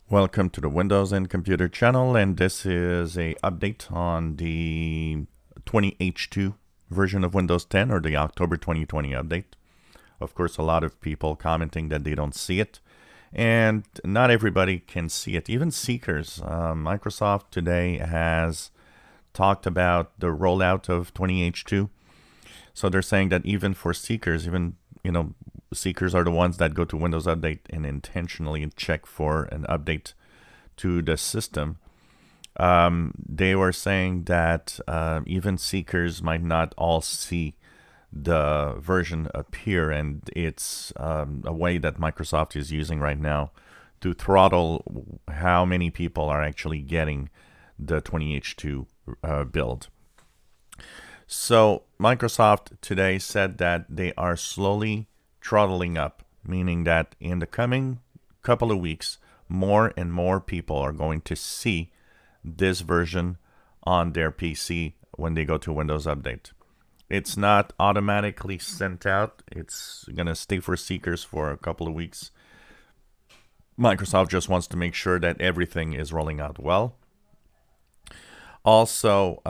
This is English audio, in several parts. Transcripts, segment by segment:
Welcome to the Windows and Computer channel, and this is a update on the 20H2 version of Windows 10, or the October 2020 update. Of course, a lot of people commenting that they don't see it, and not everybody can see it. Even seekers. Microsoft today has talked about the rollout of 20H2. So they're saying that even for seekers, seekers are the ones that go to Windows Update and intentionally check for an update to the system. They were saying that even seekers might not all see the version appear, and it's a way that Microsoft is using right now to throttle how many people are actually getting the 20H2 build. So Microsoft today said that they are slowly throttling up, meaning that in the coming couple of weeks, more and more people are going to see this version on their PC when they go to Windows Update. It's not automatically sent out. It's going to stay for seekers for a couple of weeks. Microsoft just wants to make sure that everything is rolling out well. Also,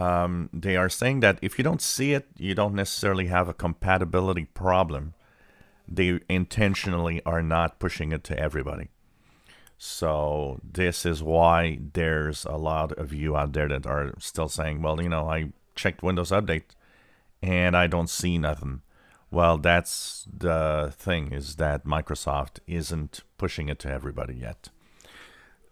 they are saying that if you don't see it, you don't necessarily have a compatibility problem. They intentionally are not pushing it to everybody. So this is why there's a lot of you out there that are still saying, well, I checked Windows Update and I don't see nothing. Well, that's the thing, is that Microsoft isn't pushing it to everybody yet.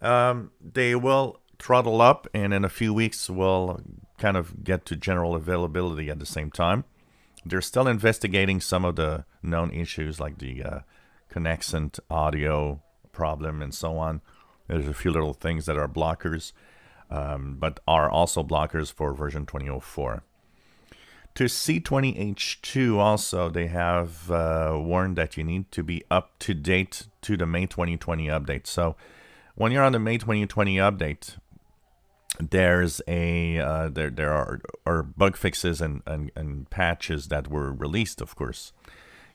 They will throttle up, and in a few weeks we'll kind of get to general availability at the same time. They're still investigating some of the known issues, like the connexent audio problem and so on. There's a few little things that are blockers, but are also blockers for version 2004. To see 20H2 also, they have warned that you need to be up to date to the May 2020 update. So when you're on the May 2020 update, there's there are bug fixes and patches that were released, of course.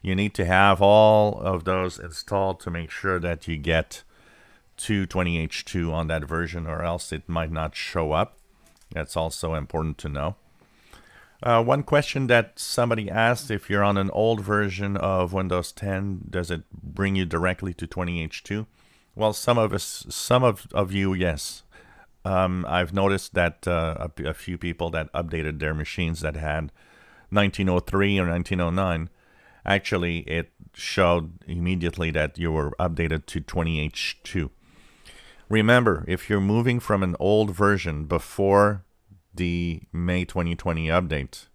You need to have all of those installed to make sure that you get to 20H2 on that version, or else it might not show up. That's also important to know. One question that somebody asked: if you're on an old version of Windows 10, does it bring you directly to 20H2? Well, some of you, yes. I've noticed that a few people that updated their machines that had 1903 or 1909, actually it showed immediately that you were updated to 20H2. Remember, if you're moving from an old version before the May 2020 update,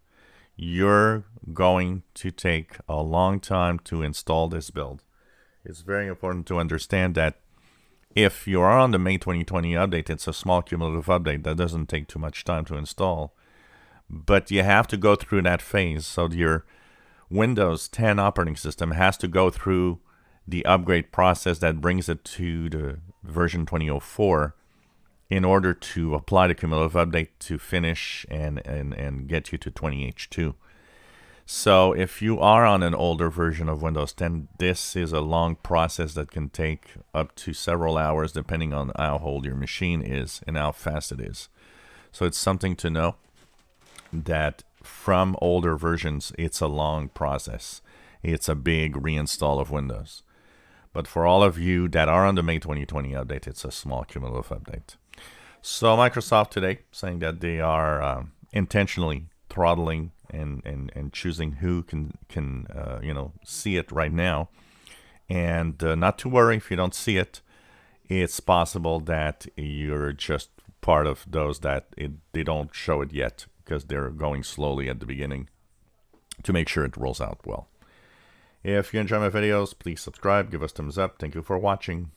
you're going to take a long time to install this build. It's very important to understand that if you are on the May 2020 update, it's a small cumulative update that doesn't take too much time to install. But you have to go through that phase. So your Windows 10 operating system has to go through the upgrade process that brings it to the version 2004 in order to apply the cumulative update to finish and get you to 20H2. So if you are on an older version of Windows 10, this is a long process that can take up to several hours depending on how old your machine is and how fast it is. So it's something to know that from older versions, it's a long process. It's a big reinstall of Windows. But for all of you that are on the May 2020 update, it's a small cumulative update. So Microsoft today saying that they are intentionally throttling and choosing who can see it right now, and not to worry if you don't see it. It's possible that you're just part of those that they don't show it yet because they're going slowly at the beginning to make sure it rolls out well. If you enjoy my videos, please subscribe, give us thumbs up. Thank you for watching.